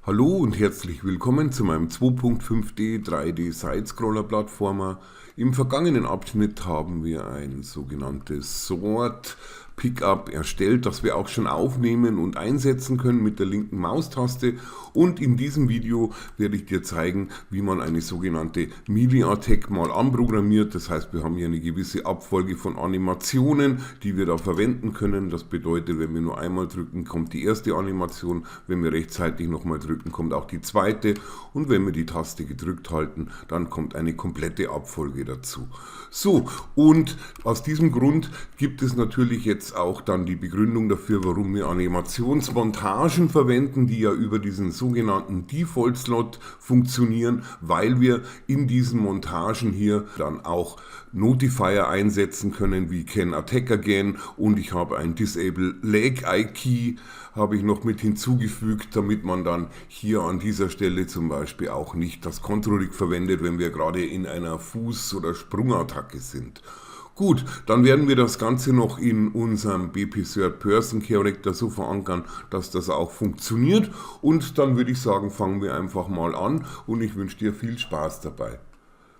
Hallo und herzlich willkommen zu meinem 2.5D 3D Sidescroller Plattformer. Im vergangenen Abschnitt haben wir ein sogenanntes Sort Pickup erstellt, das wir auch schon aufnehmen und einsetzen können mit der linken Maustaste. Und in diesem Video werde ich dir zeigen, wie man eine sogenannte Melee-Attack mal anprogrammiert. Das heißt, wir haben hier eine gewisse Abfolge von Animationen, die wir da verwenden können. Das bedeutet, wenn wir nur einmal drücken, kommt die erste Animation. Wenn wir rechtzeitig nochmal drücken, kommt auch die zweite. Und wenn wir die Taste gedrückt halten, dann kommt eine komplette Abfolge dazu. So, und aus diesem Grund gibt es natürlich jetzt auch dann die Begründung dafür, warum wir Animationsmontagen verwenden, die ja über diesen sogenannten Default-Slot funktionieren, weil wir in diesen Montagen hier dann auch Notifier einsetzen können, wie Can Attack Again, und ich habe ein Disable Leg Eye Key habe ich noch mit hinzugefügt, damit man dann hier an dieser Stelle zum Beispiel auch nicht das Control-Rig verwendet, wenn wir gerade in einer Fuß- oder Sprungattacke sind. Gut, dann werden wir das Ganze noch in unserem BP Third Person Character so verankern, dass das auch funktioniert, und dann würde ich sagen, fangen wir einfach mal an und ich wünsche dir viel Spaß dabei.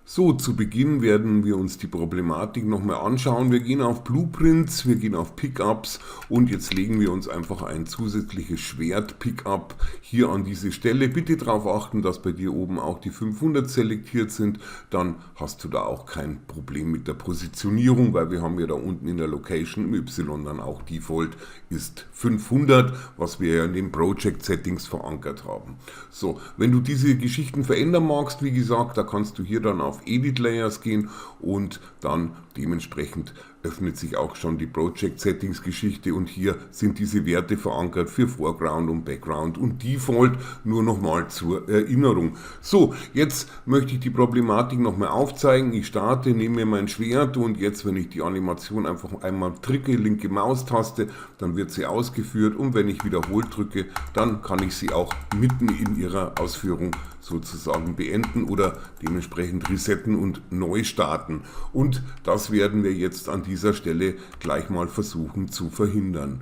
So, zu Beginn werden wir uns die Problematik nochmal anschauen. Wir gehen auf Blueprints, wir gehen auf Pickups und jetzt legen wir uns einfach ein zusätzliches Schwert-Pickup hier an diese Stelle. Bitte darauf achten, dass bei dir oben auch die 500 selektiert sind, dann hast du da auch kein Problem mit der Positionierung, weil wir haben ja da unten in der Location im Y dann auch Default ist 500, was wir ja in den Project Settings verankert haben. So, wenn du diese Geschichten verändern magst, wie gesagt, da kannst du hier dann auf Edit Layers gehen und dann dementsprechend öffnet sich auch schon die Project Settings Geschichte und hier sind diese Werte verankert für Foreground und Background und Default, nur nochmal zur Erinnerung. So, jetzt möchte ich die Problematik nochmal aufzeigen. Ich starte, nehme mir mein Schwert und jetzt, wenn ich die Animation einfach einmal drücke, linke Maustaste, dann wird sie ausgeführt, und wenn ich wiederholt drücke, dann kann ich sie auch mitten in ihrer Ausführung sozusagen beenden oder dementsprechend resetten und neu starten. Und das werden wir jetzt an dieser Stelle gleich mal versuchen zu verhindern.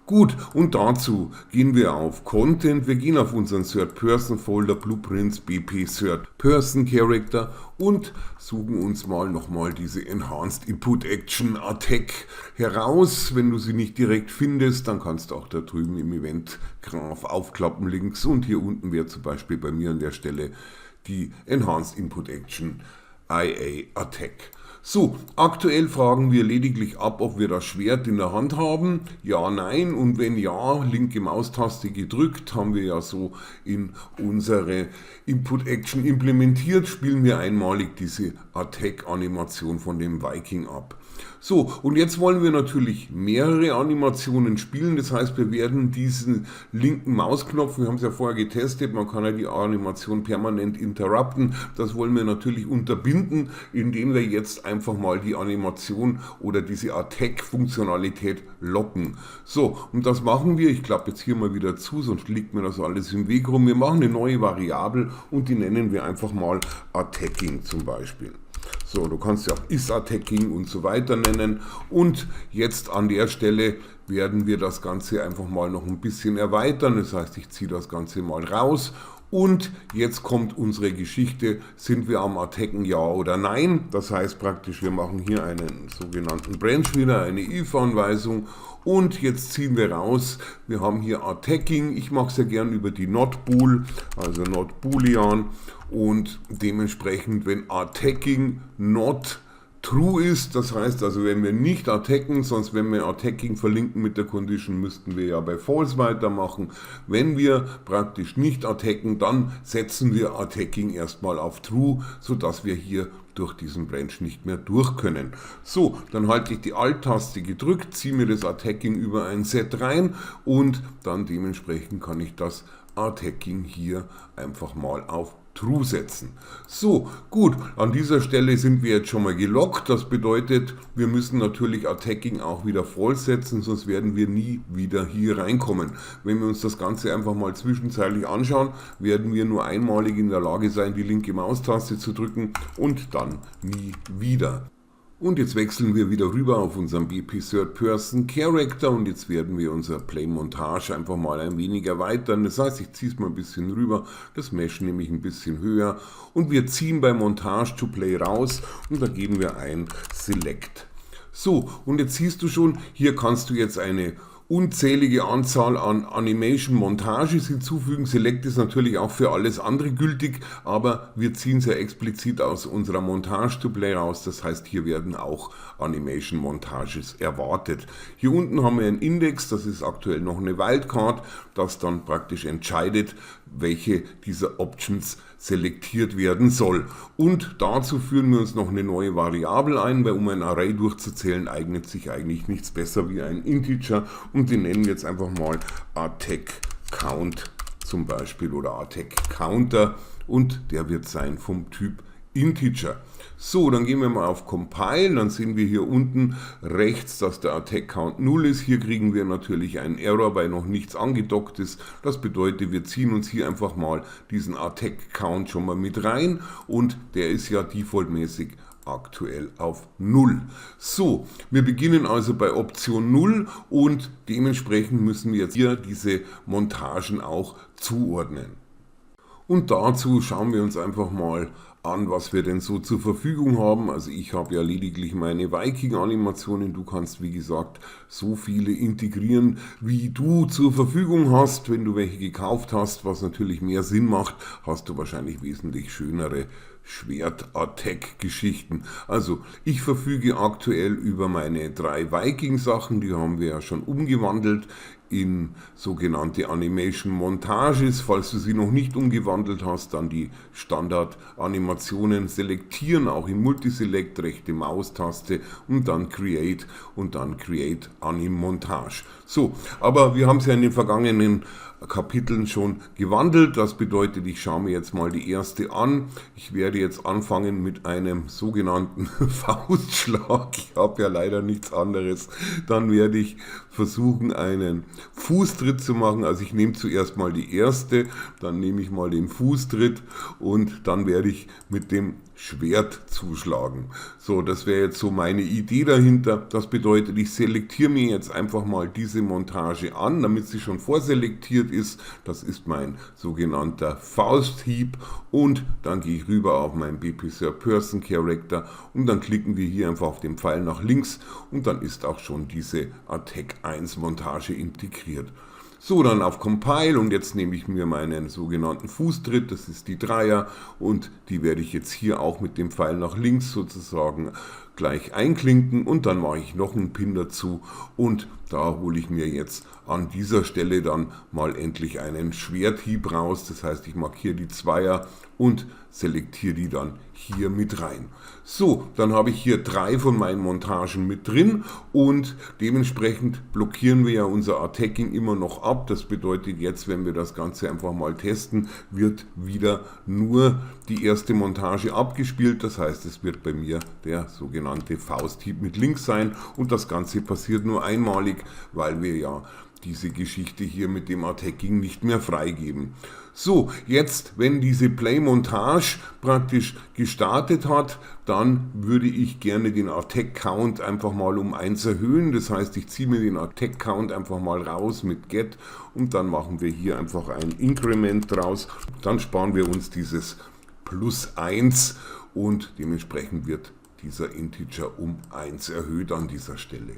Gut, und dazu gehen wir auf Content, wir gehen auf unseren Third Person Folder Blueprints BP Third Person Character und suchen uns nochmal diese Enhanced Input Action Attack heraus. Wenn du sie nicht direkt findest, dann kannst du auch da drüben im Event Graph aufklappen links, und hier unten wäre zum Beispiel bei mir an der Stelle die Enhanced Input Action IA Attack. So, aktuell fragen wir lediglich ab, ob wir das Schwert in der Hand haben. Ja, nein, und wenn ja, linke Maustaste gedrückt, haben wir ja so in unsere Input Action implementiert, spielen wir einmalig diese Attack-Animation von dem Viking ab. So, und jetzt wollen wir natürlich mehrere Animationen spielen, das heißt, wir werden diesen linken Mausknopf, wir haben es ja vorher getestet, man kann ja die Animation permanent interrupten, das wollen wir natürlich unterbinden, indem wir jetzt einfach mal die Animation oder diese Attack-Funktionalität locken. So, und das machen wir, ich klappe jetzt hier mal wieder zu, sonst liegt mir das alles im Weg rum. Wir machen eine neue Variable und die nennen wir einfach mal Attacking zum Beispiel. So, du kannst ja auch is-attacking und so weiter nennen, und jetzt an der Stelle werden wir das Ganze einfach mal noch ein bisschen erweitern, das heißt, ich ziehe das Ganze mal raus. Und jetzt kommt unsere Geschichte, sind wir am Attacken, ja oder nein? Das heißt praktisch, wir machen hier einen sogenannten Branch wieder, eine if-Anweisung, und jetzt ziehen wir raus, wir haben hier Attacking, ich mache es ja gern über die Not Bool, also Not Boolean, und dementsprechend, wenn Attacking not true ist, das heißt also, wenn wir nicht attacken, sonst wenn wir Attacking verlinken mit der Condition, müssten wir ja bei False weitermachen. Wenn wir praktisch nicht attacken, dann setzen wir Attacking erstmal auf True, sodass wir hier durch diesen Branch nicht mehr durch können. So, dann halte ich die Alt-Taste gedrückt, ziehe mir das Attacking über ein Set rein und dann dementsprechend kann ich das Attacking hier einfach mal auf True setzen. So, gut, an dieser Stelle sind wir jetzt schon mal gelockt. Das bedeutet, wir müssen natürlich Attacking auch wieder false setzen, sonst werden wir nie wieder hier reinkommen. Wenn wir uns das Ganze einfach mal zwischenzeitlich anschauen, werden wir nur einmalig in der Lage sein, die linke Maustaste zu drücken und dann nie wieder. Und jetzt wechseln wir wieder rüber auf unseren BP Third Person Character und jetzt werden wir unser Play Montage einfach mal ein wenig erweitern. Das heißt, ich ziehe es mal ein bisschen rüber, das Mesh nehme ich ein bisschen höher und wir ziehen bei Montage to Play raus und da geben wir ein Select. So, und jetzt siehst du schon, hier kannst du jetzt eine unzählige Anzahl an Animation-Montages hinzufügen. Select ist natürlich auch für alles andere gültig, aber wir ziehen es ja explizit aus unserer Montage-to-Play raus. Das heißt, hier werden auch Animation-Montages erwartet. Hier unten haben wir einen Index, das ist aktuell noch eine Wildcard, das dann praktisch entscheidet, welche dieser Options selektiert werden soll. Und dazu führen wir uns noch eine neue Variable ein, weil um ein Array durchzuzählen eignet sich eigentlich nichts besser wie ein Integer und den nennen wir jetzt einfach mal ATTAC_COUNT zum Beispiel oder ATTAC_COUNTER und der wird sein vom Typ Integer. So, dann gehen wir mal auf Compile, dann sehen wir hier unten rechts, dass der ATTAC_COUNT 0 ist. Hier kriegen wir natürlich einen Error, weil noch nichts angedockt ist. Das bedeutet, wir ziehen uns hier einfach mal diesen ATTAC_COUNT schon mal mit rein und der ist ja defaultmäßig aktuell auf 0. So, wir beginnen also bei Option 0 und dementsprechend müssen wir jetzt hier diese Montagen auch zuordnen. Und dazu schauen wir uns einfach mal an, was wir denn so zur Verfügung haben. Also ich habe ja lediglich meine Viking-Animationen. Du kannst, wie gesagt, so viele integrieren, wie du zur Verfügung hast. Wenn du welche gekauft hast, was natürlich mehr Sinn macht, hast du wahrscheinlich wesentlich schönere Schwert-Attack-Geschichten. Also ich verfüge aktuell über meine 3 Viking-Sachen, die haben wir ja schon umgewandelt in sogenannte Animation-Montages. Falls du sie noch nicht umgewandelt hast, dann die Standard-Animationen selektieren, auch im Multiselect, rechte Maustaste und dann Create Anim Montage. So, aber wir haben es ja in den vergangenen Kapiteln schon gewandelt. Das bedeutet, ich schaue mir jetzt mal die erste an. Ich werde jetzt anfangen mit einem sogenannten Faustschlag. Ich habe ja leider nichts anderes. Dann werde ich versuchen, einen Fußtritt zu machen. Also ich nehme zuerst mal die erste, dann nehme ich mal den Fußtritt und dann werde ich mit dem Schwert zuschlagen. So, das wäre jetzt so meine Idee dahinter. Das bedeutet, ich selektiere mir jetzt einfach mal diese Montage an, damit sie schon vorselektiert ist. Das ist mein sogenannter Fausthieb und dann gehe ich rüber auf meinen BP Third Person Character und dann klicken wir hier einfach auf den Pfeil nach links und dann ist auch schon diese Attack 1 Montage integriert. So, dann auf Compile und jetzt nehme ich mir meinen sogenannten Fußtritt, das ist die Dreier und die werde ich jetzt hier auch mit dem Pfeil nach links sozusagen gleich einklinken und dann mache ich noch einen Pin dazu und da hole ich mir jetzt an dieser Stelle dann mal endlich einen Schwerthieb raus, das heißt ich markiere die Zweier und selektiere die dann hier mit rein. So, dann habe ich hier 3 von meinen Montagen mit drin und dementsprechend blockieren wir ja unser Attacking immer noch ab. Das bedeutet jetzt, wenn wir das Ganze einfach mal testen, wird wieder nur die erste Montage abgespielt. Das heißt, es wird bei mir der sogenannte Fausthieb mit links sein und das Ganze passiert nur einmalig, weil wir ja diese Geschichte hier mit dem Attacking nicht mehr freigeben. So, jetzt, wenn diese Play-Montage praktisch gestartet hat, dann würde ich gerne den Attack-Count einfach mal um 1 erhöhen. Das heißt, ich ziehe mir den Attack-Count einfach mal raus mit Get und dann machen wir hier einfach ein Increment draus. Dann sparen wir uns dieses +1 und dementsprechend wird dieser Integer um 1 erhöht an dieser Stelle.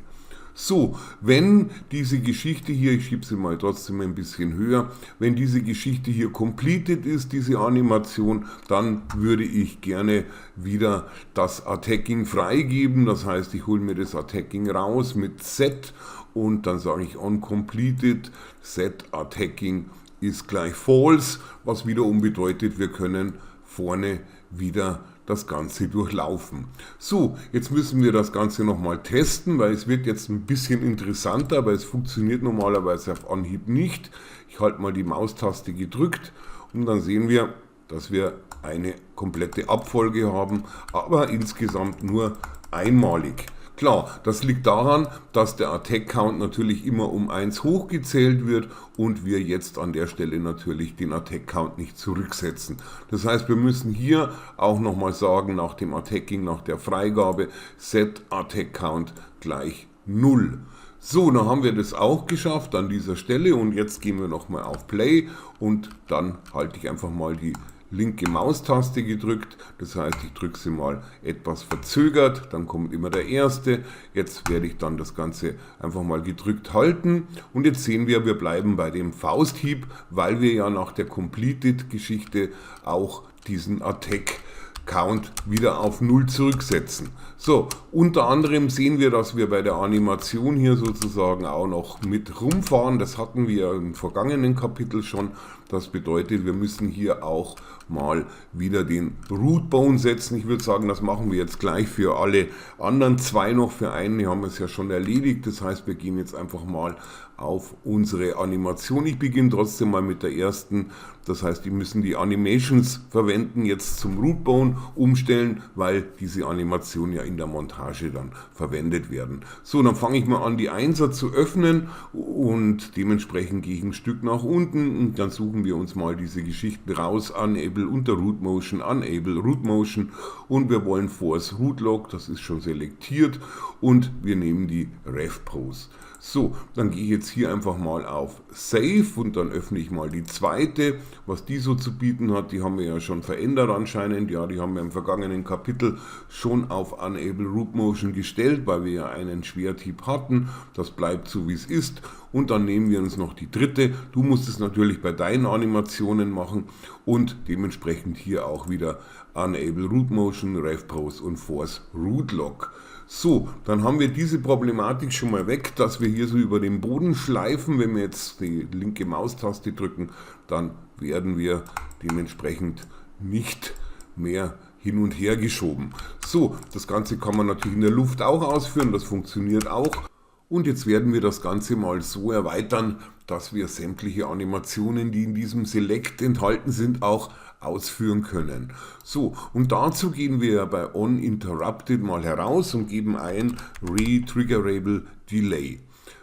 So, wenn diese Geschichte hier, ich schiebe sie mal trotzdem ein bisschen höher, wenn diese Geschichte hier completed ist, diese Animation, dann würde ich gerne wieder das Attacking freigeben. Das heißt, ich hole mir das Attacking raus mit Set und dann sage ich on completed, Set Attacking ist gleich false, was wiederum bedeutet, wir können vorne wieder das Ganze durchlaufen. So, jetzt müssen wir das Ganze nochmal testen, weil es wird jetzt ein bisschen interessanter, aber es funktioniert normalerweise auf Anhieb nicht. Ich halte mal die Maustaste gedrückt und dann sehen wir, dass wir eine komplette Abfolge haben, aber insgesamt nur einmalig. Klar, das liegt daran, dass der Attack-Count natürlich immer um 1 hochgezählt wird und wir jetzt an der Stelle natürlich den Attack-Count nicht zurücksetzen. Das heißt, wir müssen hier auch nochmal sagen, nach dem Attacking, nach der Freigabe, set Attack-Count gleich 0. So, dann haben wir das auch geschafft an dieser Stelle und jetzt gehen wir nochmal auf Play und dann halte ich einfach mal die linke Maustaste gedrückt, das heißt, ich drücke sie mal etwas verzögert, dann kommt immer der erste, jetzt werde ich dann das Ganze einfach mal gedrückt halten und jetzt sehen wir, wir bleiben bei dem Fausthieb, weil wir ja nach der Completed-Geschichte auch diesen Attack-Count wieder auf 0 zurücksetzen. So, unter anderem sehen wir, dass wir bei der Animation hier sozusagen auch noch mit rumfahren, das hatten wir im vergangenen Kapitel schon. Das bedeutet, wir müssen hier auch mal wieder den Root Bone setzen. Ich würde sagen, das machen wir jetzt gleich für alle anderen 2 noch. Für einen haben wir es ja schon erledigt. Das heißt, wir gehen jetzt einfach mal auf unsere Animation. Ich beginne trotzdem mal mit der ersten. Das heißt, die müssen die Animations verwenden, jetzt zum Root Bone umstellen, weil diese Animationen ja in der Montage dann verwendet werden. So, dann fange ich mal an, die 1er zu öffnen und dementsprechend gehe ich ein Stück nach unten und dann suchen wir uns mal diese Geschichten raus, Unable unter Root Motion, Unable Root Motion und wir wollen Force Root Lock, das ist schon selektiert und wir nehmen die Rev Pose. So, dann gehe ich jetzt hier einfach mal auf Save und dann öffne ich mal die zweite, was die so zu bieten hat. Die haben wir ja schon verändert anscheinend, ja, die haben wir im vergangenen Kapitel schon auf Unable Root Motion gestellt, weil wir ja einen Schwertyp hatten. Das bleibt so wie es ist und dann nehmen wir uns noch die dritte. Du musst es natürlich bei deinen Animationen machen und dementsprechend hier auch wieder Unable Root Motion, Rev Pose und Force Root Lock. So, dann haben wir diese Problematik schon mal weg, dass wir hier so über den Boden schleifen. Wenn wir jetzt die linke Maustaste drücken, dann werden wir dementsprechend nicht mehr hin und her geschoben. So, das Ganze kann man natürlich in der Luft auch ausführen, das funktioniert auch. Und jetzt werden wir das Ganze mal so erweitern, dass wir sämtliche Animationen, die in diesem Select enthalten sind, auch ausführen können. So, und dazu gehen wir bei OnInterrupted mal heraus und geben ein Retriggerable Delay.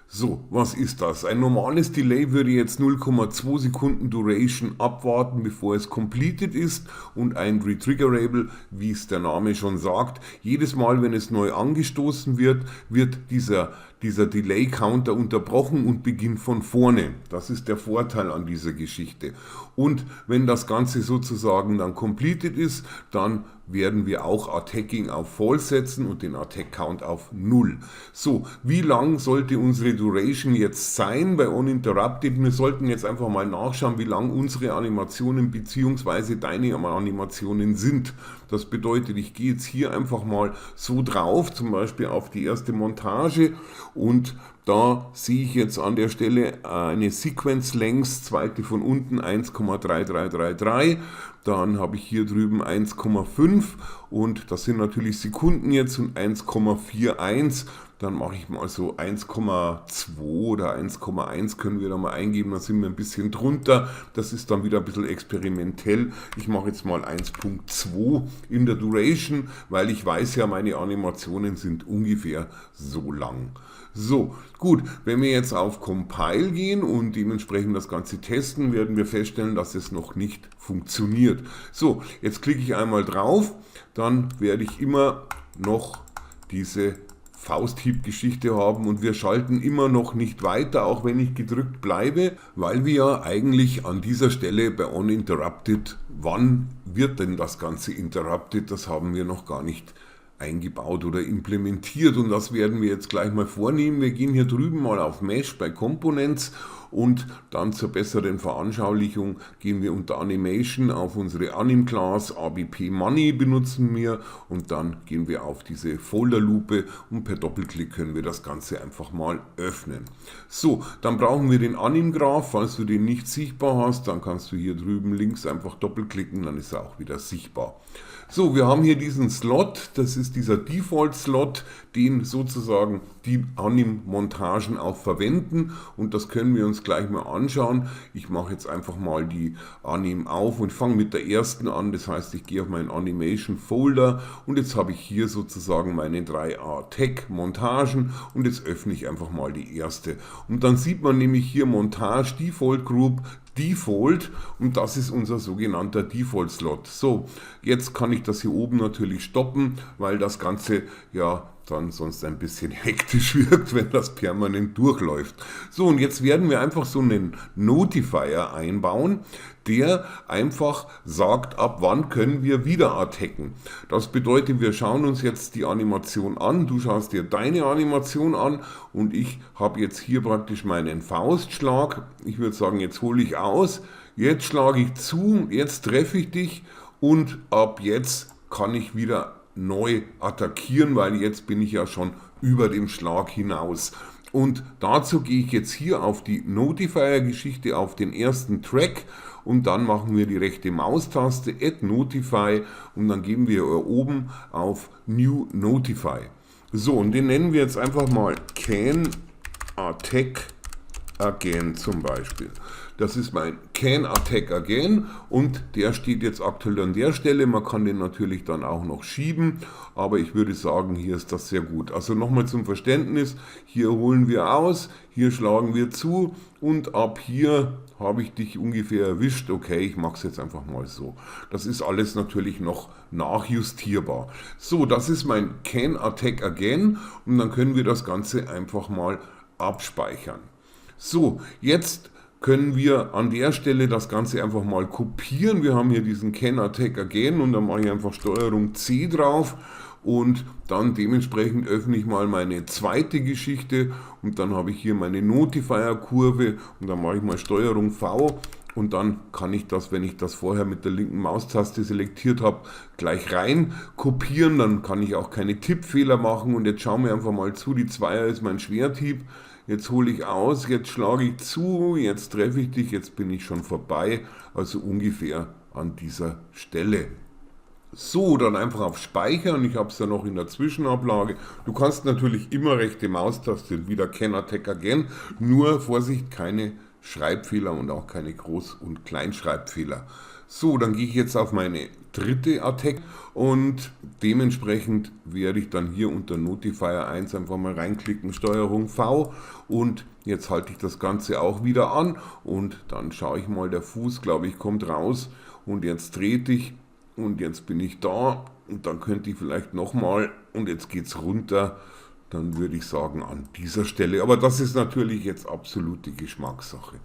So, was ist das? Ein normales Delay würde jetzt 0,2 Sekunden Duration abwarten, bevor es completed ist und ein Retriggerable, wie es der Name schon sagt, jedes Mal, wenn es neu angestoßen wird, wird dieser Delay-Counter unterbrochen und beginnt von vorne. Das ist der Vorteil an dieser Geschichte. Und wenn das Ganze sozusagen dann completed ist, dann werden wir auch Attacking auf False setzen und den Attack Count auf 0. So, wie lang sollte unsere Duration jetzt sein bei OnInterrupted? Wir sollten jetzt einfach mal nachschauen, wie lang unsere Animationen bzw. deine Animationen sind. Das bedeutet, ich gehe jetzt hier einfach mal so drauf, zum Beispiel auf die erste Montage und da sehe ich jetzt an der Stelle eine Sequence Length, zweite von unten 1,3333, dann habe ich hier drüben 1,5 und das sind natürlich Sekunden jetzt und 1,41. Dann mache ich mal so 1,2 oder 1,1 können wir da mal eingeben, da sind wir ein bisschen drunter. Das ist dann wieder ein bisschen experimentell. Ich mache jetzt mal 1,2 in der Duration, weil ich weiß ja, meine Animationen sind ungefähr so lang. So, gut, wenn wir jetzt auf Compile gehen und dementsprechend das Ganze testen, werden wir feststellen, dass es noch nicht funktioniert. So, jetzt klicke ich einmal drauf, dann werde ich immer noch diese Fausthieb-Geschichte haben und wir schalten immer noch nicht weiter, auch wenn ich gedrückt bleibe, weil wir ja eigentlich an dieser Stelle bei OnInterrupted, wann wird denn das Ganze interrupted, das haben wir noch gar nicht eingebaut oder implementiert und das werden wir jetzt gleich mal vornehmen. Wir gehen hier drüben mal auf Mesh bei Components und dann zur besseren Veranschaulichung gehen wir unter Animation auf unsere Anim-Class, ABP Money benutzen wir und dann gehen wir auf diese Folderlupe und per Doppelklick können wir das Ganze einfach mal öffnen. So, dann brauchen wir den Anim-Graph, falls du den nicht sichtbar hast, dann kannst du hier drüben links einfach doppelklicken, dann ist er auch wieder sichtbar. So, wir haben hier diesen Slot, das ist dieser Default-Slot, den sozusagen die Anim-Montagen auch verwenden und das können wir uns gleich mal anschauen. Ich mache jetzt einfach mal die Anim auf und fange mit der ersten an. Das heißt, ich gehe auf meinen Animation Folder und jetzt habe ich hier sozusagen meine 3A-Tech Montagen und jetzt öffne ich einfach mal die erste. Und dann sieht man nämlich hier Montage Default Group Default und das ist unser sogenannter Default Slot. So, jetzt kann ich das hier oben natürlich stoppen, weil das Ganze ja dann sonst ein bisschen hektisch wirkt, wenn das permanent durchläuft. So, und jetzt werden wir einfach so einen Notifier einbauen, der einfach sagt, ab wann können wir wieder attacken. Das bedeutet, wir schauen uns jetzt die Animation an, du schaust dir deine Animation an und ich habe jetzt hier praktisch meinen Faustschlag. Ich würde sagen, jetzt hole ich aus, jetzt schlage ich zu, jetzt treffe ich dich und ab jetzt kann ich wieder neu attackieren, weil jetzt bin ich ja schon über dem Schlag hinaus. Und dazu gehe ich jetzt hier auf die Notifier-Geschichte, auf den ersten Track und dann machen wir die rechte Maustaste, Add Notify und dann geben wir oben auf New Notify. So, und den nennen wir jetzt einfach mal Can Attack Again zum Beispiel. Das ist mein Can Attack Again und der steht jetzt aktuell an der Stelle. Man kann den natürlich dann auch noch schieben, aber ich würde sagen, hier ist das sehr gut. Also nochmal zum Verständnis, hier holen wir aus, hier schlagen wir zu und ab hier habe ich dich ungefähr erwischt. Okay, ich mache es jetzt einfach mal so. Das ist alles natürlich noch nachjustierbar. So, das ist mein Can Attack Again und dann können wir das Ganze einfach mal abspeichern. So, jetzt können wir an der Stelle das Ganze einfach mal kopieren. Wir haben hier diesen Can Attack Again und dann mache ich einfach Steuerung C drauf und dann dementsprechend öffne ich mal meine zweite Geschichte und dann habe ich hier meine Notifier-Kurve und dann mache ich mal Steuerung V und dann kann ich das, wenn ich das vorher mit der linken Maustaste selektiert habe, gleich rein kopieren. Dann kann ich auch keine Tippfehler machen und jetzt schauen wir einfach mal zu. Die Zweier ist mein Schwerthieb. Jetzt hole ich aus, jetzt schlage ich zu, jetzt treffe ich dich, jetzt bin ich schon vorbei, also ungefähr an dieser Stelle. So, dann einfach auf Speichern, ich habe es ja noch in der Zwischenablage. Du kannst natürlich immer rechte Maustaste, wieder Can Attack Again, nur Vorsicht, keine Schreibfehler und auch keine Groß- und Kleinschreibfehler. So, dann gehe ich jetzt auf meine dritte Attack und dementsprechend werde ich dann hier unter Notifier 1 einfach mal reinklicken, Steuerung V und jetzt halte ich das Ganze auch wieder an und dann schaue ich mal, der Fuß, glaube ich, kommt raus und jetzt trete ich und jetzt bin ich da und dann könnte ich vielleicht nochmal und jetzt geht es runter, dann würde ich sagen an dieser Stelle, aber das ist natürlich jetzt absolute Geschmackssache.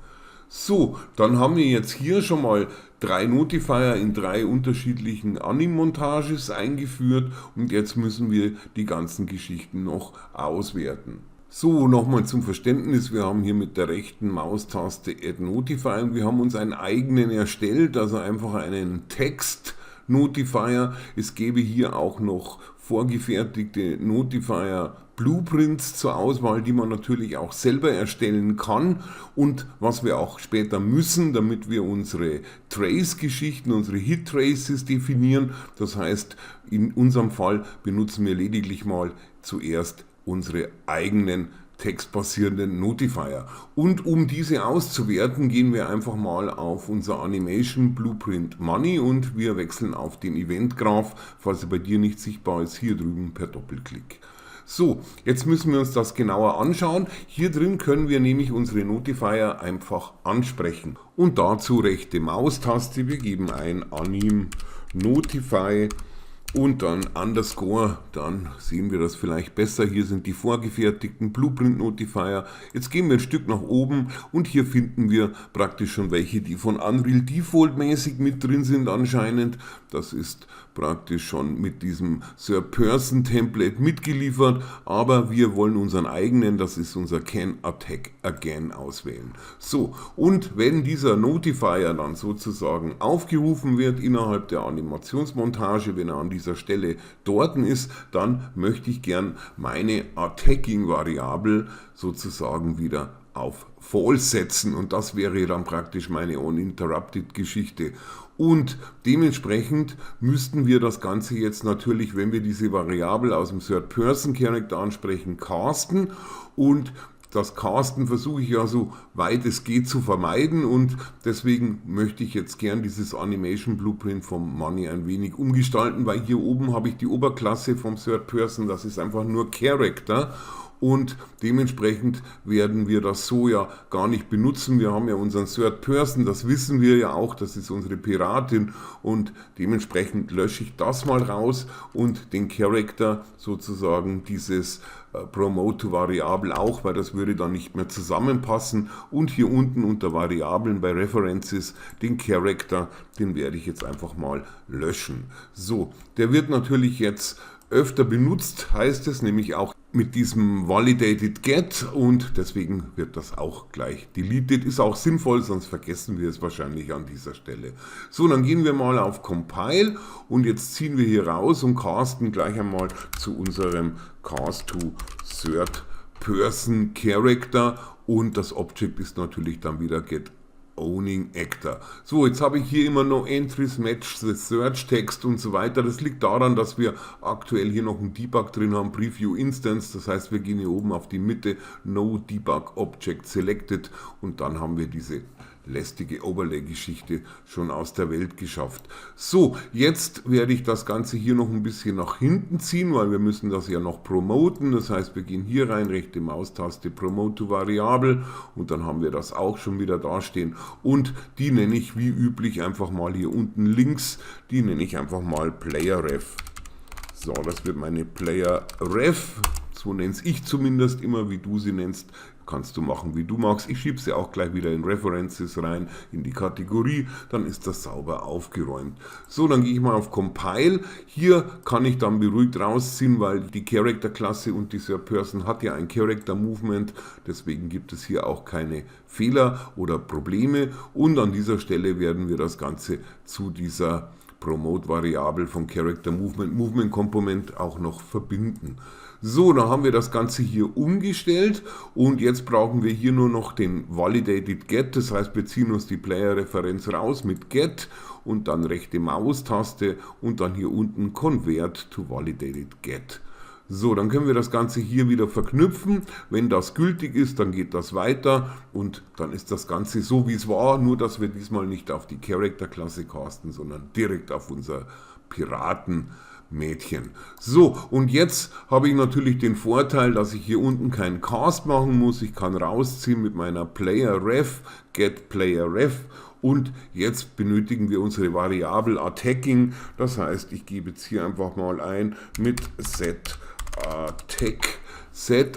So, dann haben wir jetzt hier schon mal 3 Notifier in 3 unterschiedlichen Anim-Montages eingeführt und jetzt müssen wir die ganzen Geschichten noch auswerten. So, nochmal zum Verständnis, wir haben hier mit der rechten Maustaste Add Notifier und wir haben uns einen eigenen erstellt, also einfach einen Text Notifier. Es gäbe hier auch noch vorgefertigte Notifier Blueprints zur Auswahl, die man natürlich auch selber erstellen kann und was wir auch später müssen, damit wir unsere Trace-Geschichten, unsere Hit-Traces definieren. Das heißt, in unserem Fall benutzen wir lediglich mal zuerst unsere eigenen textbasierenden Notifier. Und um diese auszuwerten, gehen wir einfach mal auf unser Animation Blueprint Money und wir wechseln auf den Event Graph, falls er bei dir nicht sichtbar ist, hier drüben per Doppelklick. So, jetzt müssen wir uns das genauer anschauen. Hier drin können wir nämlich unsere Notifier einfach ansprechen. Und dazu rechte Maustaste, wir geben ein Anim Notify und dann Underscore, dann sehen wir das vielleicht besser. Hier sind die vorgefertigten Blueprint Notifier. Jetzt gehen wir ein Stück nach oben und hier finden wir praktisch schon welche, die von Unreal Default mäßig mit drin sind anscheinend. Das ist praktisch schon mit diesem Third-Person-Template mitgeliefert, aber wir wollen unseren eigenen, das ist unser Can Attack Again auswählen. So, und wenn dieser Notifier dann sozusagen aufgerufen wird innerhalb der Animationsmontage, wenn er an dieser Stelle dort ist, dann möchte ich gern meine Attacking-Variable sozusagen wieder auf False setzen und das wäre dann praktisch meine Uninterrupted-Geschichte. Und dementsprechend müssten wir das Ganze jetzt natürlich, wenn wir diese Variable aus dem Third-Person-Character ansprechen, casten und Das Casten versuche ich ja so weit es geht zu vermeiden und deswegen möchte ich jetzt gern dieses Animation Blueprint vom Money ein wenig umgestalten, weil hier oben habe ich die Oberklasse vom Third Person, das ist einfach nur Character. Und dementsprechend werden wir das so ja gar nicht benutzen. Wir haben ja unseren Third Person, das wissen wir ja auch, das ist unsere Piratin und dementsprechend lösche ich das mal raus und den Character sozusagen dieses Promote to Variable auch, weil das würde dann nicht mehr zusammenpassen. Und hier unten unter Variablen bei References den Character, den werde ich jetzt einfach mal löschen. So, der wird natürlich jetzt öfter benutzt, heißt es, nämlich auch mit diesem Validated Get und deswegen wird das auch gleich deleted. Ist auch sinnvoll, sonst vergessen wir es wahrscheinlich an dieser Stelle. So, dann gehen wir mal auf Compile und jetzt ziehen wir hier raus und casten gleich einmal zu unserem Cast to Third Person Character und das Object ist natürlich dann wieder Get Owning Actor. So, jetzt habe ich hier immer noch Entries, Match, the Search Text und so weiter. Das liegt daran, dass wir aktuell hier noch einen Debug drin haben, Preview Instance. Das heißt, wir gehen hier oben auf die Mitte, No Debug Object Selected und dann haben wir diese lästige Overlay-Geschichte schon aus der Welt geschafft. So, jetzt werde ich das Ganze hier noch ein bisschen nach hinten ziehen, weil wir müssen das ja noch promoten. Das heißt, wir gehen hier rein, rechte Maustaste, Promote to Variable und dann haben wir das auch schon wieder dastehen. Und die nenne ich wie üblich einfach mal hier unten links, die nenne ich einfach mal Player Ref. So, das wird meine Player Ref. So nenne ich zumindest immer, wie du sie nennst. Kannst du machen, wie du magst. Ich schiebe sie auch gleich wieder in References rein, in die Kategorie. Dann ist das sauber aufgeräumt. So, dann gehe ich mal auf Compile. Hier kann ich dann beruhigt rausziehen, weil die Character-Klasse und die Third Person hat ja ein Character-Movement. Deswegen gibt es hier auch keine Fehler oder Probleme. Und an dieser Stelle werden wir das Ganze zu dieser Promote-Variable von Character Movement Component auch noch verbinden. So, dann haben wir das Ganze hier umgestellt und jetzt brauchen wir hier nur noch den Validated Get, das heißt wir ziehen uns die Player-Referenz raus mit Get und dann rechte Maustaste und dann hier unten Convert to Validated Get. So, dann können wir das Ganze hier wieder verknüpfen. Wenn das gültig ist, dann geht das weiter und dann ist das Ganze so, wie es war, nur dass wir diesmal nicht auf die Character-Klasse casten, sondern direkt auf unser Piratenmädchen. So, und jetzt habe ich natürlich den Vorteil, dass ich hier unten keinen Cast machen muss. Ich kann rausziehen mit meiner Player Ref, Get Player Ref. Und jetzt benötigen wir unsere Variable Attacking. Das heißt, ich gebe jetzt hier einfach mal ein mit Set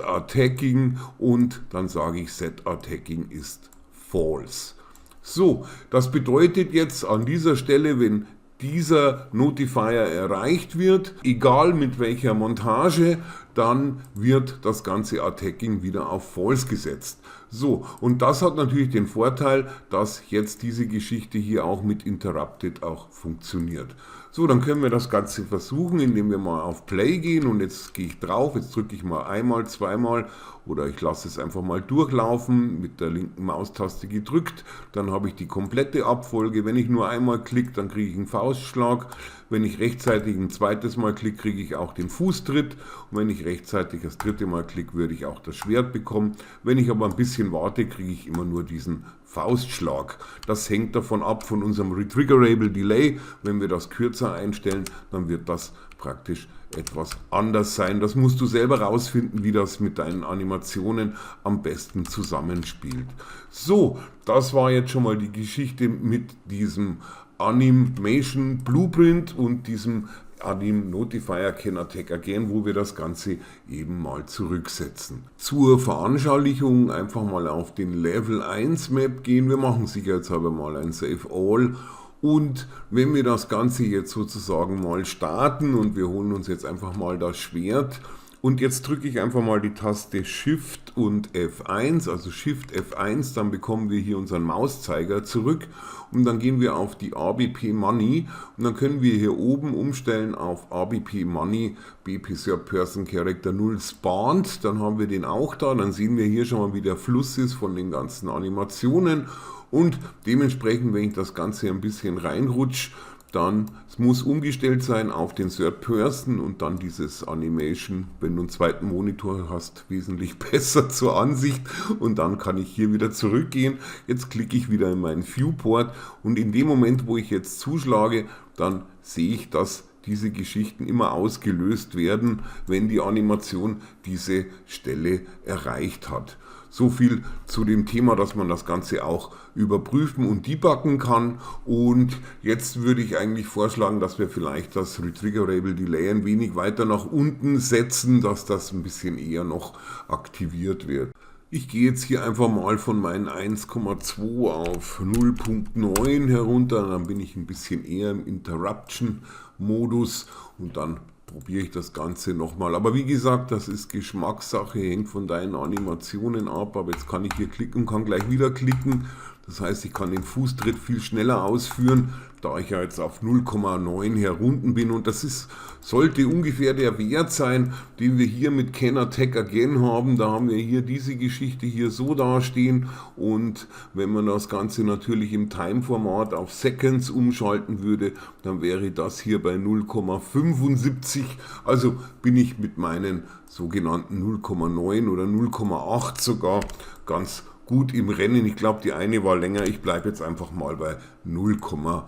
Attacking und dann sage ich Set Attacking ist false. So, das bedeutet jetzt an dieser Stelle, wenn dieser Notifier erreicht wird, egal mit welcher Montage, dann wird das ganze Attacking wieder auf False gesetzt. So, und das hat natürlich den Vorteil, dass jetzt diese Geschichte hier auch mit Interrupted auch funktioniert. So, dann können wir das Ganze versuchen, indem wir mal auf Play gehen und jetzt gehe ich drauf, jetzt drücke ich mal einmal, zweimal oder ich lasse es einfach mal durchlaufen, mit der linken Maustaste gedrückt, dann habe ich die komplette Abfolge. Wenn ich nur einmal klicke, dann kriege ich einen Faustschlag. Wenn ich rechtzeitig ein zweites Mal klicke, kriege ich auch den Fußtritt. Und wenn ich rechtzeitig das dritte Mal klicke, würde ich auch das Schwert bekommen. Wenn ich aber ein bisschen warte, kriege ich immer nur diesen Faustschlag. Das hängt davon ab, von unserem Retriggerable Delay. Wenn wir das kürzer einstellen, dann wird das praktisch etwas anders sein. Das musst du selber rausfinden, wie das mit deinen Animationen am besten zusammenspielt. So, das war jetzt schon mal die Geschichte mit diesem Animation Blueprint und diesem Anim Notifier Can Attack Again, wo wir das Ganze eben mal zurücksetzen. Zur Veranschaulichung einfach mal auf den Level 1 Map gehen. Wir machen sicherheitshalber mal ein Save All. Und wenn wir das Ganze jetzt sozusagen mal starten und wir holen uns jetzt einfach mal das Schwert und jetzt drücke ich einfach mal die Taste Shift und F1, also Shift F1, dann bekommen wir hier unseren Mauszeiger zurück und dann gehen wir auf die ABP Money und dann können wir hier oben umstellen auf ABP Money BP Third Person Character 0 Spawned, dann haben wir den auch da, dann sehen wir hier schon mal, wie der Fluss ist von den ganzen Animationen. Und dementsprechend, wenn ich das Ganze ein bisschen reinrutsche, dann, es muss umgestellt sein auf den Third Person und dann dieses Animation, wenn du einen zweiten Monitor hast, wesentlich besser zur Ansicht und dann kann ich hier wieder zurückgehen. Jetzt klicke ich wieder in meinen Viewport und in dem Moment, wo ich jetzt zuschlage, dann sehe ich, dass diese Geschichten immer ausgelöst werden, wenn die Animation diese Stelle erreicht hat. So viel zu dem Thema, dass man das Ganze auch überprüfen und debuggen kann. Und jetzt würde ich eigentlich vorschlagen, dass wir vielleicht das Retriggerable Delay ein wenig weiter nach unten setzen, dass das ein bisschen eher noch aktiviert wird. Ich gehe jetzt hier einfach mal von meinen 1,2 auf 0,9 herunter, dann bin ich ein bisschen eher im Interruption-Modus und dann probiere ich das Ganze nochmal. Aber wie gesagt, das ist Geschmackssache, hängt von deinen Animationen ab. Aber jetzt kann ich hier klicken und kann gleich wieder klicken. Das heißt, ich kann den Fußtritt viel schneller ausführen, da ich ja jetzt auf 0,9 herunten bin. Und das sollte ungefähr der Wert sein, den wir hier mit Can Attack Again haben. Da haben wir hier diese Geschichte hier so dastehen. Und wenn man das Ganze natürlich im Time-Format auf Seconds umschalten würde, dann wäre das hier bei 0,75. Also bin ich mit meinen sogenannten 0,9 oder 0,8 sogar ganz gut im Rennen. Ich glaube, die eine war länger. Ich bleibe jetzt einfach mal bei 0,9.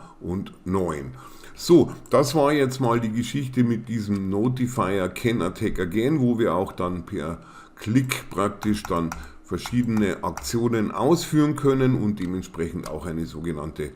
So, das war jetzt mal die Geschichte mit diesem Notifier Can Attack Again, wo wir auch dann per Klick praktisch dann verschiedene Aktionen ausführen können und dementsprechend auch eine sogenannte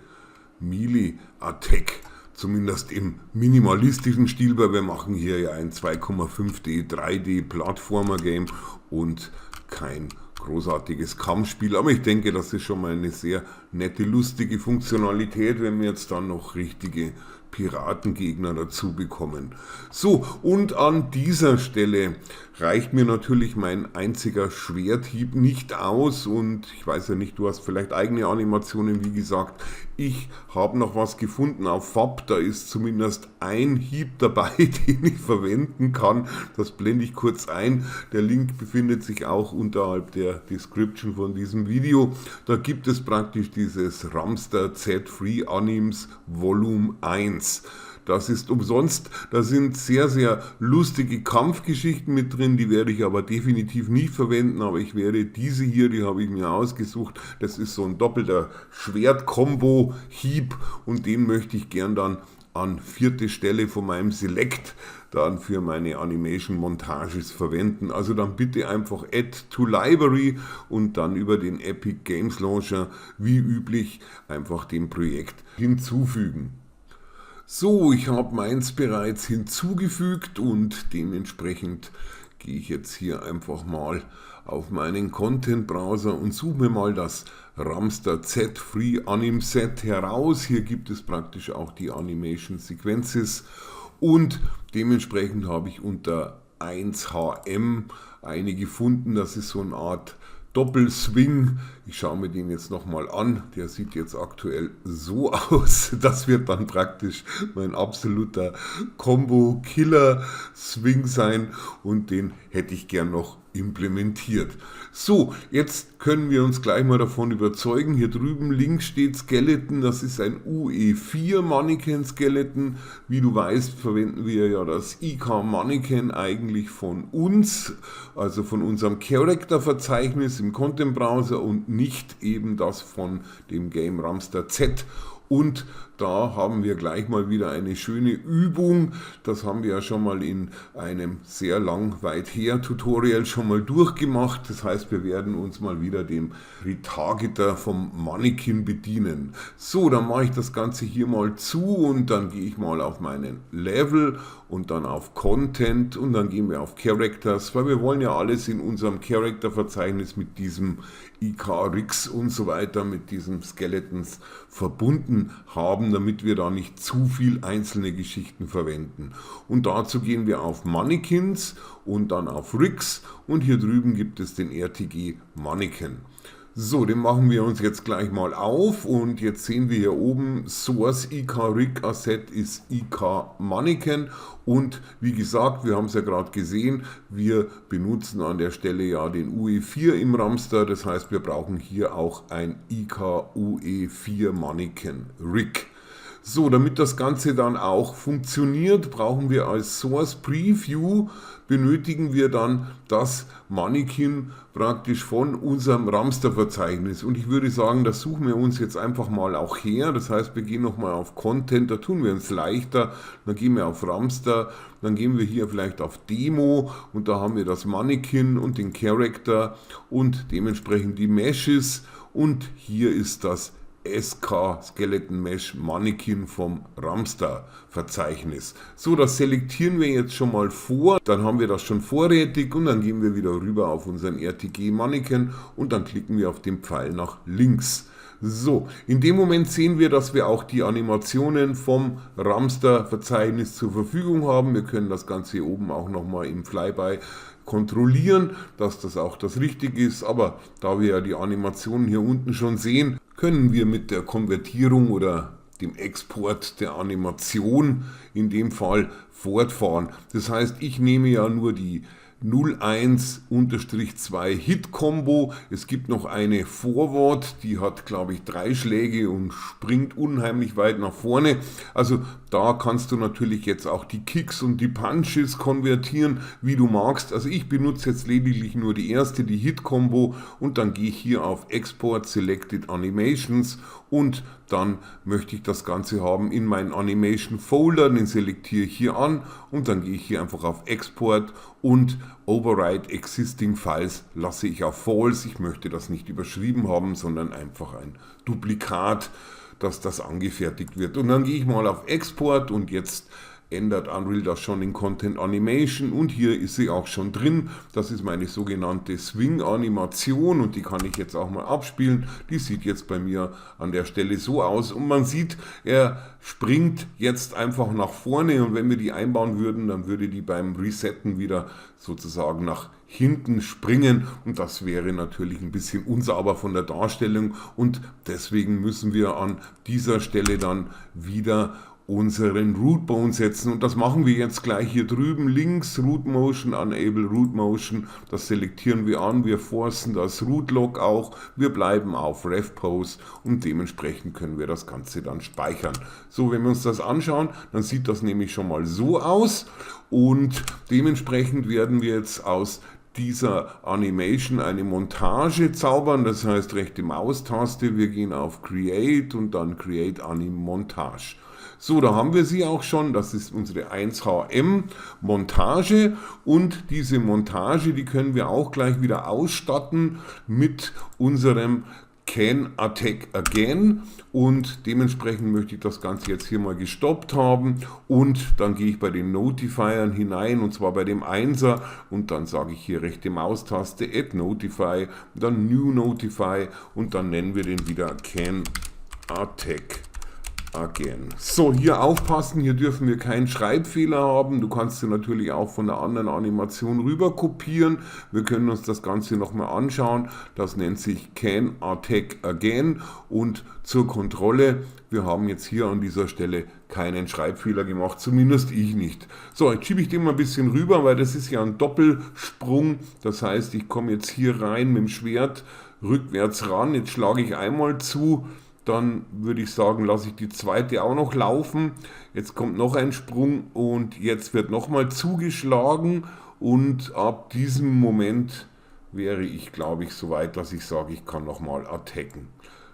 Melee Attack. Zumindest im minimalistischen Stil, weil wir machen hier ja ein 2,5D 3D Plattformer Game und kein großartiges Kampfspiel, aber ich denke, das ist schon mal eine sehr nette, lustige Funktionalität, wenn wir jetzt dann noch richtige Piratengegner dazu bekommen. So, und an dieser Stelle reicht mir natürlich mein einziger Schwerthieb nicht aus und ich weiß ja nicht, du hast vielleicht eigene Animationen, wie gesagt, ich habe noch was gefunden auf FAB, da ist zumindest ein Hieb dabei, den ich verwenden kann, das blende ich kurz ein, der Link befindet sich auch unterhalb der Description von diesem Video, da gibt es praktisch dieses Ramster Z Free Animes Volume 1. Das ist umsonst, da sind sehr, sehr lustige Kampfgeschichten mit drin, die werde ich aber definitiv nicht verwenden, aber ich werde diese hier, die habe ich mir ausgesucht, das ist so ein doppelter Schwert-Kombo-Hieb und den möchte ich gern dann an 4. Stelle von meinem Select dann für meine Animation-Montages verwenden. Also dann bitte einfach Add to Library und dann über den Epic Games Launcher wie üblich einfach dem Projekt hinzufügen. So, ich habe meins bereits hinzugefügt und dementsprechend gehe ich jetzt hier einfach mal auf meinen Content Browser und suche mir mal das Ramster Z Free Anim Set heraus. Hier gibt es praktisch auch die Animation Sequences und dementsprechend habe ich unter 1HM eine gefunden. Das ist so eine Art Doppelswing. Ich schaue mir den jetzt nochmal an. Der sieht jetzt aktuell so aus. Das wird dann praktisch mein absoluter Combo-Killer-Swing sein und den hätte ich gern noch implementiert. So, jetzt können wir uns gleich mal davon überzeugen. Hier drüben links steht Skeleton, das ist ein UE4 Mannequin Skeleton. Wie du weißt, verwenden wir ja das IK Mannequin eigentlich von uns, also von unserem Character-Verzeichnis im Content Browser und nicht eben das von dem Game Ramster Z. Und da haben wir gleich mal wieder eine schöne Übung. Das haben wir ja schon mal in einem sehr lang weit her Tutorial schon mal durchgemacht. Das heißt, wir werden uns mal wieder dem Retargeter vom Mannequin bedienen. So, dann mache ich das Ganze hier mal zu und dann gehe ich mal auf meinen Level und dann auf Content und dann gehen wir auf Characters, weil wir wollen ja alles in unserem Character-Verzeichnis mit diesem IK-Rix und so weiter, mit diesem Skeletons verbunden haben, damit wir da nicht zu viel einzelne Geschichten verwenden. Und dazu gehen wir auf Mannequins und dann auf Rigs und hier drüben gibt es den RTG Mannequin. So, den machen wir uns jetzt gleich mal auf und jetzt sehen wir hier oben Source IK Rig Asset ist IK Mannequin und wie gesagt, wir haben es ja gerade gesehen, wir benutzen an der Stelle ja den UE4 im Ramster, das heißt wir brauchen hier auch ein IK UE4 Mannequin Rig. So, damit das Ganze dann auch funktioniert, brauchen wir als Source Preview, benötigen wir dann das Mannequin praktisch von unserem Ramster-Verzeichnis. Und ich würde sagen, das suchen wir uns jetzt einfach mal auch her. Das heißt, wir gehen nochmal auf Content, da tun wir uns leichter. Dann gehen wir auf Ramster, dann gehen wir hier vielleicht auf Demo und da haben wir das Mannequin und den Character und dementsprechend die Meshes. Und hier ist das SK Skeleton Mesh Mannequin vom Ramster Verzeichnis. So, das selektieren wir jetzt schon mal vor, dann haben wir das schon vorrätig und dann gehen wir wieder rüber auf unseren RTG Mannequin und dann klicken wir auf den Pfeil nach links. So, in dem Moment sehen wir, dass wir auch die Animationen vom Ramster Verzeichnis zur Verfügung haben. Wir können das Ganze hier oben auch nochmal im Flyby kontrollieren, dass das auch das Richtige ist, aber da wir ja die Animationen hier unten schon sehen, können wir mit der Konvertierung oder dem Export der Animation in dem Fall fortfahren. Das heißt, ich nehme ja nur die 01-2 Hit-Combo. Es gibt noch eine Forward, die hat, glaube ich, 3 Schläge und springt unheimlich weit nach vorne. Also da kannst du natürlich jetzt auch die Kicks und die Punches konvertieren, wie du magst. Also ich benutze jetzt lediglich nur die erste, die Hit-Combo, und dann gehe ich hier auf Export Selected Animations und dann möchte ich das Ganze haben in meinen Animation Folder, den selektiere ich hier an und dann gehe ich hier einfach auf Export und Override Existing Files lasse ich auf False. Ich möchte das nicht überschrieben haben, sondern einfach ein Duplikat, dass das angefertigt wird. Und dann gehe ich mal auf Export und jetzt ändert Unreal das schon in Content Animation und hier ist sie auch schon drin. Das ist meine sogenannte Swing Animation und die kann ich jetzt auch mal abspielen. Die sieht jetzt bei mir an der Stelle so aus und man sieht, er springt jetzt einfach nach vorne und wenn wir die einbauen würden, dann würde die beim Resetten wieder sozusagen nach hinten springen und das wäre natürlich ein bisschen unsauber von der Darstellung und deswegen müssen wir an dieser Stelle dann wieder unseren Root Bone setzen und das machen wir jetzt gleich hier drüben links, Root Motion, Enable Root Motion, das selektieren wir an, wir forcen das Root Log auch, wir bleiben auf Ref Pose und dementsprechend können wir das Ganze dann speichern. So, wenn wir uns das anschauen, dann sieht das nämlich schon mal so aus und dementsprechend werden wir jetzt aus dieser Animation eine Montage zaubern, das heißt rechte Maustaste, wir gehen auf Create und dann Create Anim Montage. So, da haben wir sie auch schon, das ist unsere 1HM Montage und diese Montage, die können wir auch gleich wieder ausstatten mit unserem Can Attack Again und dementsprechend möchte ich das Ganze jetzt hier mal gestoppt haben und dann gehe ich bei den Notifiern hinein und zwar bei dem 1er und dann sage ich hier rechte Maustaste Add Notify, dann New Notify und dann nennen wir den wieder Can Attack Again. So, hier aufpassen, hier dürfen wir keinen Schreibfehler haben. Du kannst sie natürlich auch von der anderen Animation rüber kopieren. Wir können uns das Ganze nochmal anschauen. Das nennt sich Can Attack Again und zur Kontrolle, wir haben jetzt hier an dieser Stelle keinen Schreibfehler gemacht, zumindest ich nicht. So, jetzt schiebe ich den mal ein bisschen rüber, weil das ist ja ein Doppelsprung. Das heißt, ich komme jetzt hier rein mit dem Schwert rückwärts ran. Jetzt schlage ich einmal zu. Dann würde ich sagen, lasse ich die zweite auch noch laufen. Jetzt kommt noch ein Sprung und jetzt wird nochmal zugeschlagen und ab diesem Moment wäre ich, glaube ich, so weit, dass ich sage, ich kann nochmal attacken.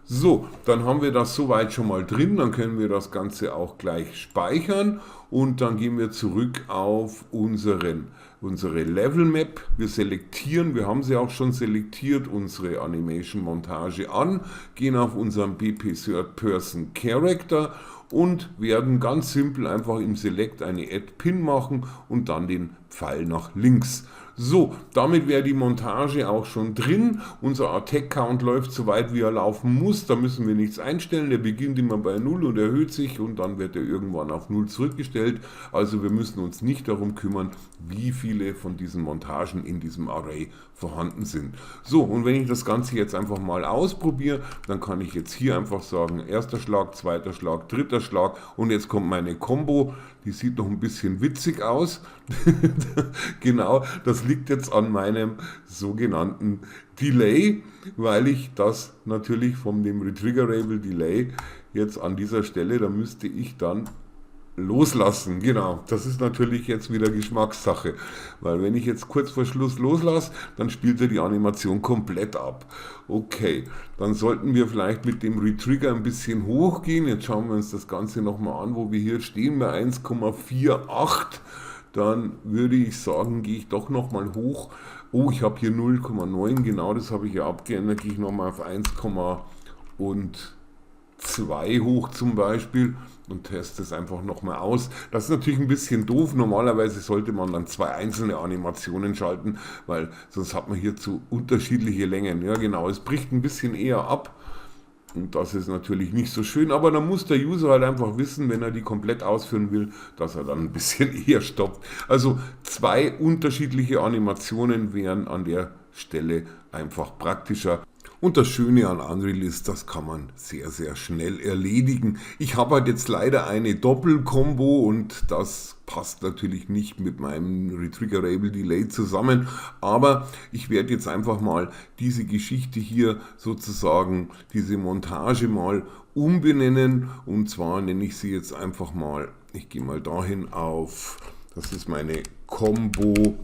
So, dann haben wir das soweit schon mal drin, dann können wir das Ganze auch gleich speichern und dann gehen wir zurück auf unsere Level Map. Wir selektieren, wir haben sie auch schon selektiert, unsere Animation Montage an, gehen auf unseren BP Third Person Character und werden ganz simpel einfach im Select eine Add Pin machen und dann den Pfeil nach links. So, damit wäre die Montage auch schon drin. Unser Attack Count läuft so weit, wie er laufen muss. Da müssen wir nichts einstellen. Der beginnt immer bei 0 und erhöht sich und dann wird er irgendwann auf 0 zurückgestellt. Also wir müssen uns nicht darum kümmern, wie viele von diesen Montagen in diesem Array vorhanden sind. So, und wenn ich das Ganze jetzt einfach mal ausprobiere, dann kann ich jetzt hier einfach sagen, erster Schlag, zweiter Schlag, dritter Schlag und jetzt kommt meine Combo. Die sieht noch ein bisschen witzig aus. Genau, das liegt jetzt an meinem sogenannten Delay, weil ich das natürlich von dem Retriggerable Delay jetzt an dieser Stelle, da müsste ich dann loslassen. Genau, das ist natürlich jetzt wieder Geschmackssache, weil wenn ich jetzt kurz vor Schluss loslasse, dann spielt er die Animation komplett ab. Okay, dann sollten wir vielleicht mit dem Retrigger ein bisschen hochgehen. Jetzt schauen wir uns das Ganze nochmal an, wo wir hier stehen bei 1,48. Dann würde ich sagen, gehe ich doch nochmal hoch. Oh, ich habe hier 0,9, genau, das habe ich ja abgeändert. Gehe ich nochmal auf 1,2 hoch zum Beispiel und teste es einfach nochmal aus. Das ist natürlich ein bisschen doof. Normalerweise sollte man dann zwei einzelne Animationen schalten, weil sonst hat man hierzu unterschiedliche Längen. Ja genau, es bricht ein bisschen eher ab. Und das ist natürlich nicht so schön, aber dann muss der User halt einfach wissen, wenn er die komplett ausführen will, dass er dann ein bisschen eher stoppt. Also zwei unterschiedliche Animationen wären an der Stelle einfach praktischer. Und das Schöne an Unreal ist, das kann man sehr, sehr schnell erledigen. Ich habe halt jetzt leider eine Doppelkombo und das passt natürlich nicht mit meinem Retriggerable Delay zusammen. Aber ich werde jetzt einfach mal diese Geschichte hier sozusagen, diese Montage mal umbenennen. Und zwar nenne ich sie jetzt einfach mal, ich gehe mal dahin auf, das ist meine Combo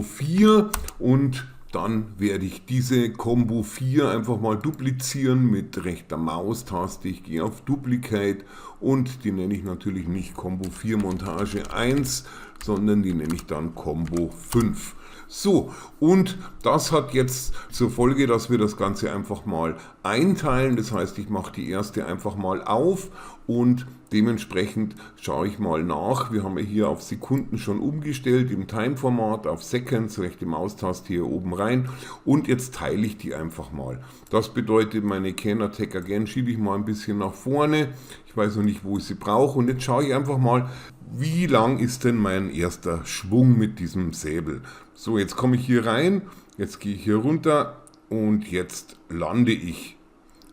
4 und dann werde ich diese Combo 4 einfach mal duplizieren mit rechter Maustaste. Ich gehe auf Duplicate und die nenne ich natürlich nicht Combo 4 Montage 1, sondern die nenne ich dann Combo 5. So, und das hat jetzt zur Folge, dass wir das Ganze einfach mal einteilen. Das heißt, ich mache die erste einfach mal auf und dementsprechend schaue ich mal nach. Wir haben ja hier auf Sekunden schon umgestellt im Time-Format auf Seconds, rechte Maustaste hier oben rein und jetzt teile ich die einfach mal. Das bedeutet, meine Can Attack Again schiebe ich mal ein bisschen nach vorne. Ich weiß noch nicht, wo ich sie brauche und jetzt schaue ich einfach mal, wie lang ist denn mein erster Schwung mit diesem Säbel. So, jetzt komme ich hier rein, jetzt gehe ich hier runter und jetzt lande ich.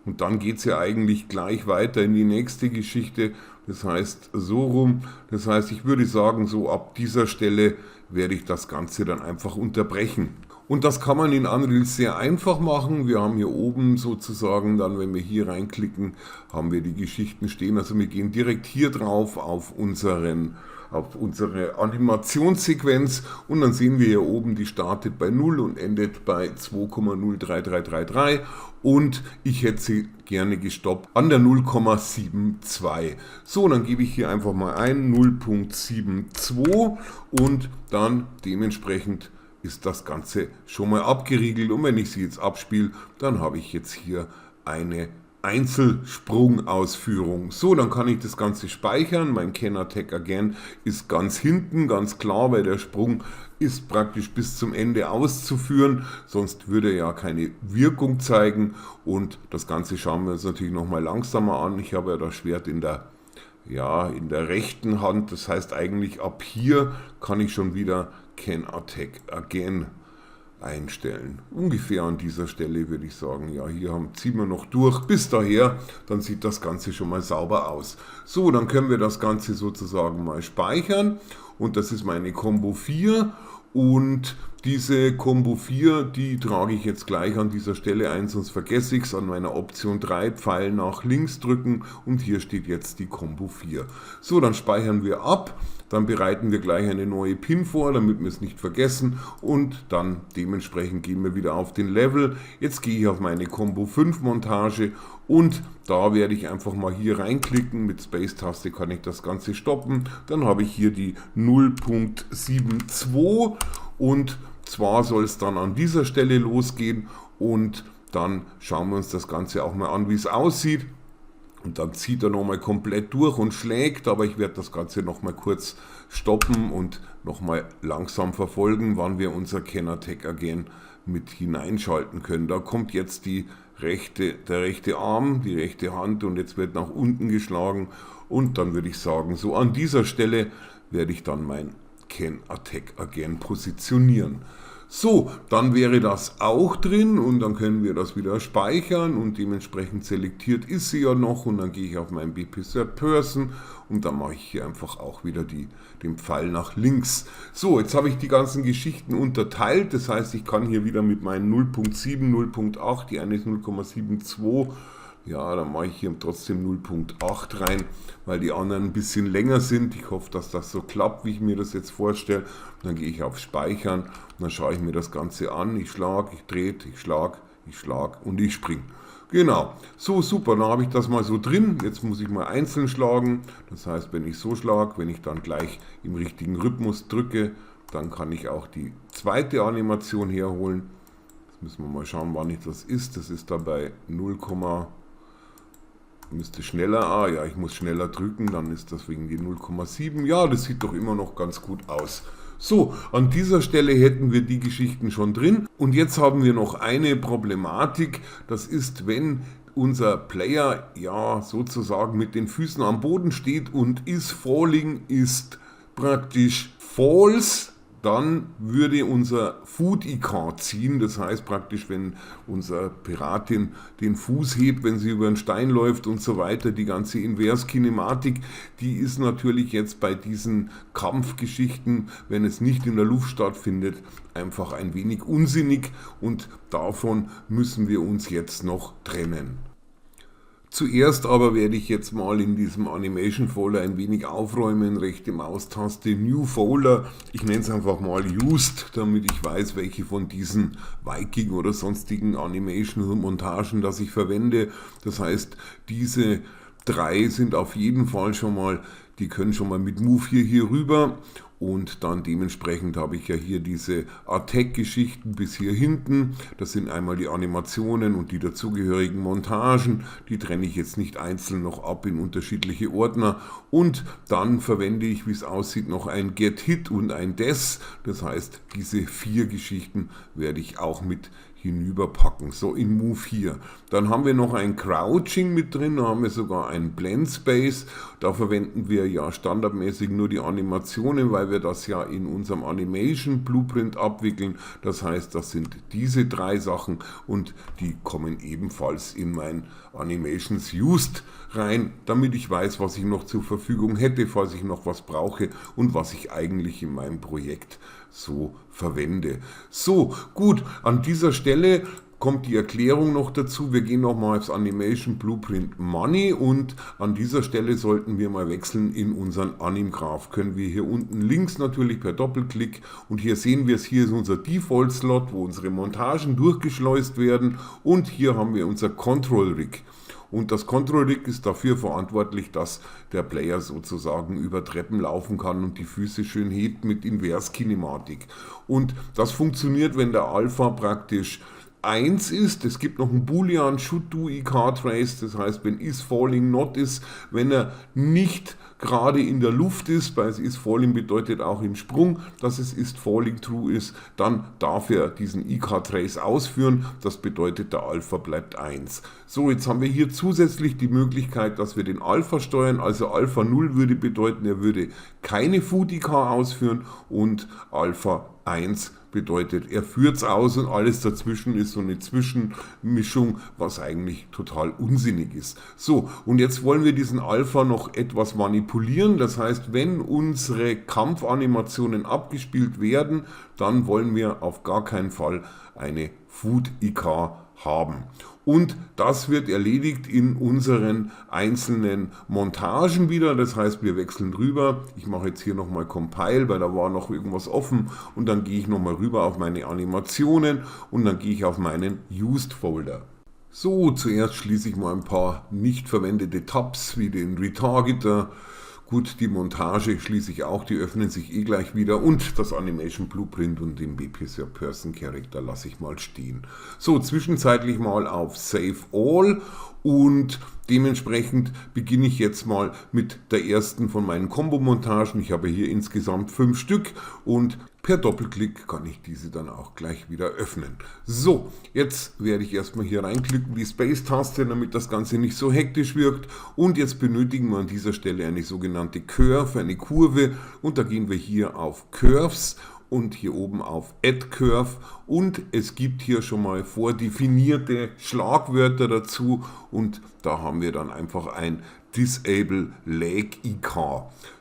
Und dann geht es ja eigentlich gleich weiter in die nächste Geschichte, das heißt so rum. Das heißt, ich würde sagen, so ab dieser Stelle werde ich das Ganze dann einfach unterbrechen. Und das kann man in Unreal sehr einfach machen. Wir haben hier oben sozusagen dann, wenn wir hier reinklicken, haben wir die Geschichten stehen. Also wir gehen direkt hier drauf auf unsere Animationssequenz und dann sehen wir hier oben, die startet bei 0 und endet bei 2,03333 und ich hätte sie gerne gestoppt an der 0,72. So, dann gebe ich hier einfach mal ein 0,72 und dann dementsprechend ist das Ganze schon mal abgeriegelt und wenn ich sie jetzt abspiele, dann habe ich jetzt hier eine Einzelsprungausführung. So, dann kann ich das Ganze speichern. Mein Can Attack Again ist ganz hinten, ganz klar, weil der Sprung ist praktisch bis zum Ende auszuführen, sonst würde er ja keine Wirkung zeigen und das Ganze schauen wir uns natürlich nochmal langsamer an. Ich habe ja das Schwert in der rechten Hand, das heißt eigentlich ab hier kann ich schon wieder Can Attack Again einstellen. Ungefähr an dieser Stelle würde ich sagen, ja, hier ziehen wir noch durch bis daher, dann sieht das Ganze schon mal sauber aus. So, dann können wir das Ganze sozusagen mal speichern und das ist meine Combo 4 und diese Combo 4, die trage ich jetzt gleich an dieser Stelle ein, sonst vergesse ich es, an meiner Option 3 Pfeil nach links drücken und hier steht jetzt die Combo 4. So, dann speichern wir ab, dann bereiten wir gleich eine neue Pin vor, damit wir es nicht vergessen und dann dementsprechend gehen wir wieder auf den Level. Jetzt gehe ich auf meine Combo 5 Montage und da werde ich einfach mal hier reinklicken, mit Space-Taste kann ich das Ganze stoppen, dann habe ich hier die 0,72 und zwar soll es dann an dieser Stelle losgehen und dann schauen wir uns das Ganze auch mal an, wie es aussieht. Und dann zieht er nochmal komplett durch und schlägt, aber ich werde das Ganze nochmal kurz stoppen und nochmal langsam verfolgen, wann wir unser Can Attack Again mit hineinschalten können. Da kommt jetzt der rechte Arm, die rechte Hand und jetzt wird nach unten geschlagen und dann würde ich sagen, so an dieser Stelle werde ich dann mein Can Attack Again positionieren. So, dann wäre das auch drin und dann können wir das wieder speichern und dementsprechend selektiert ist sie ja noch und dann gehe ich auf meinen BP Third Person und dann mache ich hier einfach auch wieder den Pfeil nach links. So, jetzt habe ich die ganzen Geschichten unterteilt, das heißt, ich kann hier wieder mit meinen 0.7, 0.8, die eine ist 0,72, ja, dann mache ich hier trotzdem 0.8 rein, weil die anderen ein bisschen länger sind. Ich hoffe, dass das so klappt, wie ich mir das jetzt vorstelle. Dann gehe ich auf Speichern und dann schaue ich mir das Ganze an. Ich schlage, ich drehe, ich schlage und ich springe. Genau, so super, dann habe ich das mal so drin. Jetzt muss ich mal einzeln schlagen. Das heißt, wenn ich so schlage, wenn ich dann gleich im richtigen Rhythmus drücke, dann kann ich auch die zweite Animation herholen. Jetzt müssen wir mal schauen, wann ich das ist. Das ist dabei 0, müsste schneller, ja, ich muss schneller drücken, dann ist das wegen die 0,7. Ja, das sieht doch immer noch ganz gut aus. So, an dieser Stelle hätten wir die Geschichten schon drin. Und jetzt haben wir noch eine Problematik. Das ist, wenn unser Player ja sozusagen mit den Füßen am Boden steht und is falling ist praktisch false, dann würde unser Foot-IK ziehen, das heißt praktisch, wenn unsere Piratin den Fuß hebt, wenn sie über einen Stein läuft und so weiter, die ganze Inverskinematik, die ist natürlich jetzt bei diesen Kampfgeschichten, wenn es nicht in der Luft stattfindet, einfach ein wenig unsinnig und davon müssen wir uns jetzt noch trennen. Zuerst aber werde ich jetzt mal in diesem Animation Folder ein wenig aufräumen, rechte Maustaste, New Folder, ich nenne es einfach mal Used, damit ich weiß, welche von diesen Viking oder sonstigen Animations und Montagen, das ich verwende. Das heißt, diese 3 sind auf jeden Fall schon mal, die können schon mal mit Move hier rüber. Und dann dementsprechend habe ich ja hier diese Attack-Geschichten bis hier hinten. Das sind einmal die Animationen und die dazugehörigen Montagen. Die trenne ich jetzt nicht einzeln noch ab in unterschiedliche Ordner. Und dann verwende ich, wie es aussieht, noch ein Get Hit und ein Des. Das heißt, diese 4 Geschichten werde ich auch mit hinüberpacken, so in Move hier. Dann haben wir noch ein Crouching mit drin, da haben wir sogar ein Blend Space, da verwenden wir ja standardmäßig nur die Animationen, weil wir das ja in unserem Animation Blueprint abwickeln. Das heißt, das sind diese 3 Sachen und die kommen ebenfalls in mein Animations Used rein, damit ich weiß, was ich noch zur Verfügung hätte, falls ich noch was brauche und was ich eigentlich in meinem Projekt so verwende. So, gut, an dieser Stelle kommt die Erklärung noch dazu. Wir gehen nochmal aufs Animation Blueprint Money und an dieser Stelle sollten wir mal wechseln in unseren Animgraph. Können wir hier unten links natürlich per Doppelklick und hier sehen wir es, hier ist unser Default Slot, wo unsere Montagen durchgeschleust werden und hier haben wir unser Control Rig. Und das Control Rig ist dafür verantwortlich, dass der Player sozusagen über Treppen laufen kann und die Füße schön hebt mit Inverskinematik. Und das funktioniert, wenn der Alpha praktisch 1 ist. Es gibt noch ein Boolean Should Do IK Trace, das heißt, wenn is falling not ist, wenn er nicht gerade in der Luft ist, weil es is falling bedeutet auch im Sprung, dass es ist falling true ist, dann darf er diesen IK Trace ausführen, das bedeutet, der Alpha bleibt 1. So, jetzt haben wir hier zusätzlich die Möglichkeit, dass wir den Alpha steuern, also Alpha 0 würde bedeuten, er würde keine Foot IK ausführen und Alpha 1 bedeutet, er führt es aus und alles dazwischen ist so eine Zwischenmischung, was eigentlich total unsinnig ist. So, und jetzt wollen wir diesen Alpha noch etwas manipulieren. Das heißt, wenn unsere Kampfanimationen abgespielt werden, dann wollen wir auf gar keinen Fall eine Foot IK haben. Und das wird erledigt in unseren einzelnen Montagen wieder. Das heißt, wir wechseln rüber. Ich mache jetzt hier nochmal Compile, weil da war noch irgendwas offen. Und dann gehe ich nochmal rüber auf meine Animationen und dann gehe ich auf meinen Used Folder. So, zuerst schließe ich mal ein paar nicht verwendete Tabs wie den Retargeter. Gut, die Montage schließe ich auch, die öffnen sich eh gleich wieder und das Animation Blueprint und den BP Third Person Character lasse ich mal stehen. So, zwischenzeitlich mal auf Save All und dementsprechend beginne ich jetzt mal mit der ersten von meinen Combo-Montagen. Ich habe hier insgesamt 5 Stück und per Doppelklick kann ich diese dann auch gleich wieder öffnen. So, jetzt werde ich erstmal hier reinklicken, die Space-Taste, damit das Ganze nicht so hektisch wirkt. Und jetzt benötigen wir an dieser Stelle eine sogenannte Curve, eine Kurve. Und da gehen wir hier auf Curves und hier oben auf Add Curve und es gibt hier schon mal vordefinierte Schlagwörter dazu und da haben wir dann einfach ein Disable Lag IK.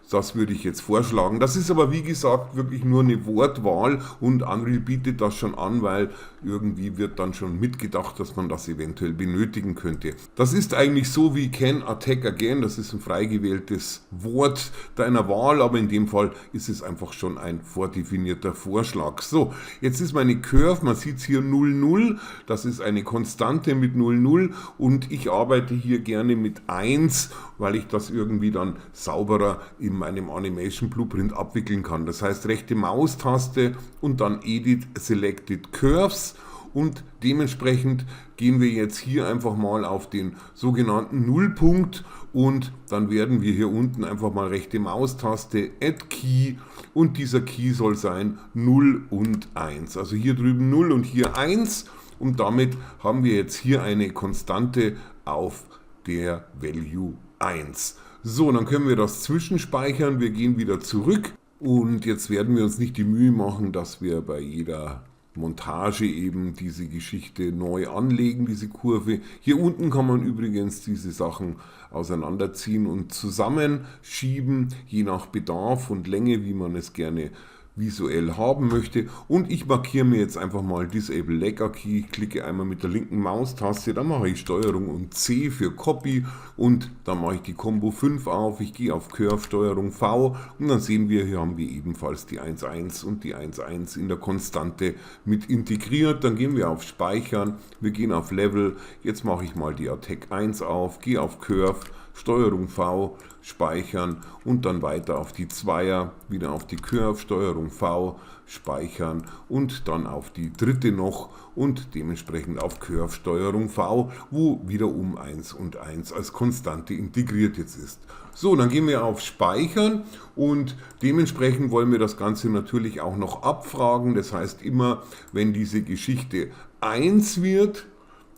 Das würde ich jetzt vorschlagen. Das ist aber wie gesagt wirklich nur eine Wortwahl und Unreal bietet das schon an, weil irgendwie wird dann schon mitgedacht, dass man das eventuell benötigen könnte. Das ist eigentlich so wie Can Attack Again, das ist ein frei gewähltes Wort deiner Wahl, aber in dem Fall ist es einfach schon ein vordefinierter Vorschlag. So, jetzt ist meine Curve, man sieht es hier 0,0, das ist eine Konstante mit 0,0 und ich arbeite hier gerne mit 1, weil ich das irgendwie dann sauberer in meinem Animation Blueprint abwickeln kann. Das heißt rechte Maustaste und dann Edit Selected Curves und dementsprechend gehen wir jetzt hier einfach mal auf den sogenannten Nullpunkt und dann werden wir hier unten einfach mal rechte Maustaste Add Key und dieser Key soll sein 0 und 1. Also hier drüben 0 und hier 1 und damit haben wir jetzt hier eine Konstante auf der Value 1. So, dann können wir das zwischenspeichern, wir gehen wieder zurück und jetzt werden wir uns nicht die Mühe machen, dass wir bei jeder Montage eben diese Geschichte neu anlegen, diese Kurve. Hier unten kann man übrigens diese Sachen auseinanderziehen und zusammenschieben, je nach Bedarf und Länge, wie man es gerne visuell haben möchte und ich markiere mir jetzt einfach mal Disable Lag Key, klicke einmal mit der linken Maustaste, dann mache ich Steuerung und C für Copy und dann mache ich die Combo 5 auf, ich gehe auf Curve, Steuerung V und dann sehen wir, hier haben wir ebenfalls die 1,1 und die 1,1 in der Konstante mit integriert, dann gehen wir auf Speichern, wir gehen auf Level, jetzt mache ich mal die Attack 1 auf, gehe auf Curve, Steuerung V, speichern und dann weiter auf die Zweier, wieder auf die Curve, Steuerung V, speichern und dann auf die dritte noch und dementsprechend auf Curve, Steuerung V, wo wiederum 1 und 1 als Konstante integriert jetzt ist. So, dann gehen wir auf Speichern und dementsprechend wollen wir das Ganze natürlich auch noch abfragen. Das heißt immer, wenn diese Geschichte 1 wird,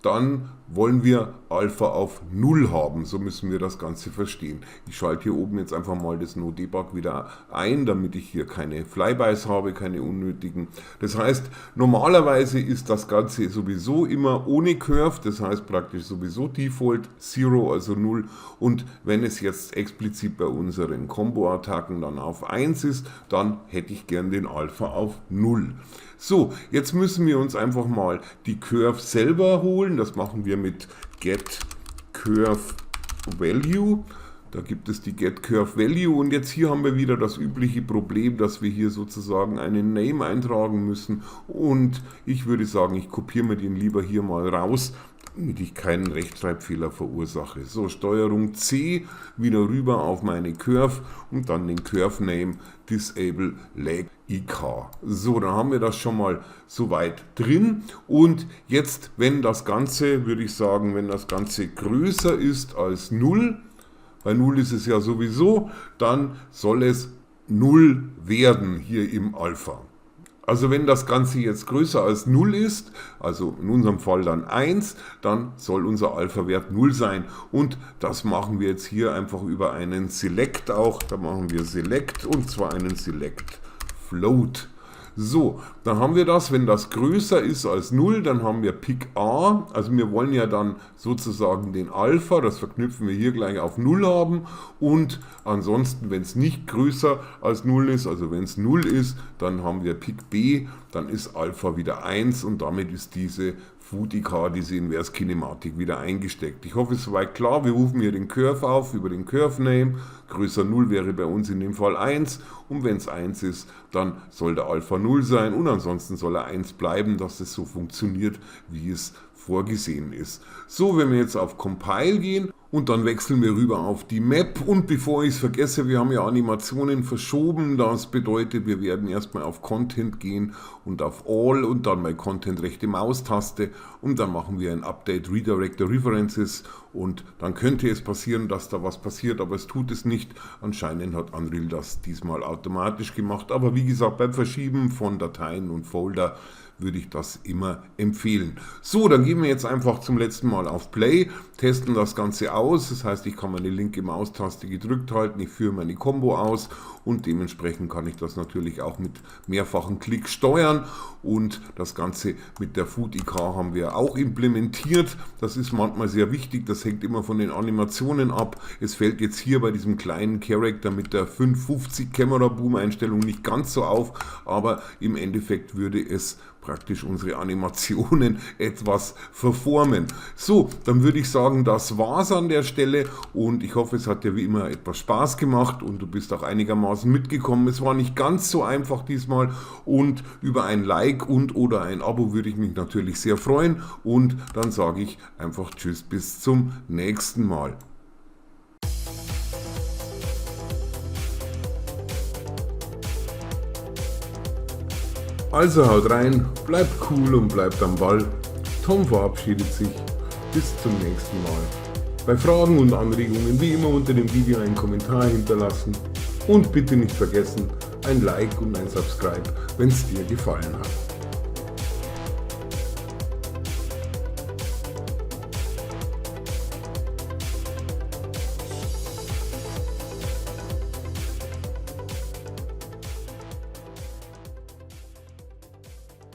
dann wollen wir Alpha auf 0 haben. So müssen wir das Ganze verstehen. Ich schalte hier oben jetzt einfach mal das No-Debug wieder ein, damit ich hier keine Flybys habe, keine unnötigen. Das heißt, normalerweise ist das Ganze sowieso immer ohne Curve, das heißt praktisch sowieso Default 0, also 0. Und wenn es jetzt explizit bei unseren Combo-Attacken dann auf 1 ist, dann hätte ich gern den Alpha auf 0. So, jetzt müssen wir uns einfach mal die Curve selber holen. Das machen wir mit Get Curve Value. Da gibt es die Get Curve Value und jetzt hier haben wir wieder das übliche Problem, dass wir hier sozusagen einen Name eintragen müssen und ich würde sagen, ich kopiere mir den lieber hier mal raus, damit ich keinen Rechtschreibfehler verursache. So, Steuerung C, wieder rüber auf meine Curve und dann den Curve Name Disable Lag IK. So, dann haben wir das schon mal soweit drin und jetzt, wenn das Ganze, würde ich sagen, wenn das Ganze größer ist als 0, bei 0 ist es ja sowieso, dann soll es 0 werden hier im Alpha. Also wenn das Ganze jetzt größer als 0 ist, also in unserem Fall dann 1, dann soll unser Alpha-Wert 0 sein. Und das machen wir jetzt hier einfach über einen Select auch. Da machen wir Select und zwar einen Select Float. So, dann haben wir das, wenn das größer ist als 0, dann haben wir Pick A, also wir wollen ja dann sozusagen den Alpha, das verknüpfen wir hier gleich auf 0 haben und ansonsten, wenn es nicht größer als 0 ist, also wenn es 0 ist, dann haben wir Pick B, dann ist Alpha wieder 1 und damit ist diese FoodIK, diese Inverskinematik wieder eingesteckt. Ich hoffe, es ist soweit klar. Wir rufen hier den Curve auf über den Curve Name. Größer 0 wäre bei uns in dem Fall 1 und wenn es 1 ist, dann soll der Alpha 0 sein und ansonsten soll er 1 bleiben, dass es so funktioniert, wie es vorgesehen ist. So, wenn wir jetzt auf Compile gehen und dann wechseln wir rüber auf die Map und bevor ich es vergesse, wir haben ja Animationen verschoben, das bedeutet, wir werden erstmal auf Content gehen und auf All und dann bei Content rechte Maustaste und dann machen wir ein Update Redirect the References und dann könnte es passieren, dass da was passiert, aber es tut es nicht. Anscheinend hat Unreal das diesmal automatisch gemacht, aber wie gesagt, beim Verschieben von Dateien und Folder würde ich das immer empfehlen. So, dann gehen wir jetzt einfach zum letzten Mal auf Play, testen das Ganze aus. aus. Das heißt, ich kann meine linke Maustaste gedrückt halten, ich führe meine Combo aus und dementsprechend kann ich das natürlich auch mit mehrfachen Klicks steuern. Und das Ganze mit der Food IK haben wir auch implementiert. Das ist manchmal sehr wichtig, das hängt immer von den Animationen ab. Es fällt jetzt hier bei diesem kleinen Charakter mit der 550 Camera Boom Einstellung nicht ganz so auf, aber im Endeffekt würde es praktisch unsere Animationen etwas verformen. So, dann würde ich sagen, das war's an der Stelle und ich hoffe, es hat dir wie immer etwas Spaß gemacht und du bist auch einigermaßen mitgekommen. Es war nicht ganz so einfach diesmal und über ein Like und oder ein Abo würde ich mich natürlich sehr freuen und dann sage ich einfach Tschüss, bis zum nächsten Mal. Also haut rein, bleibt cool und bleibt am Ball. Tom verabschiedet sich. Bis zum nächsten Mal. Bei Fragen und Anregungen wie immer unter dem Video einen Kommentar hinterlassen. Und bitte nicht vergessen, ein Like und ein Subscribe, wenn es dir gefallen hat.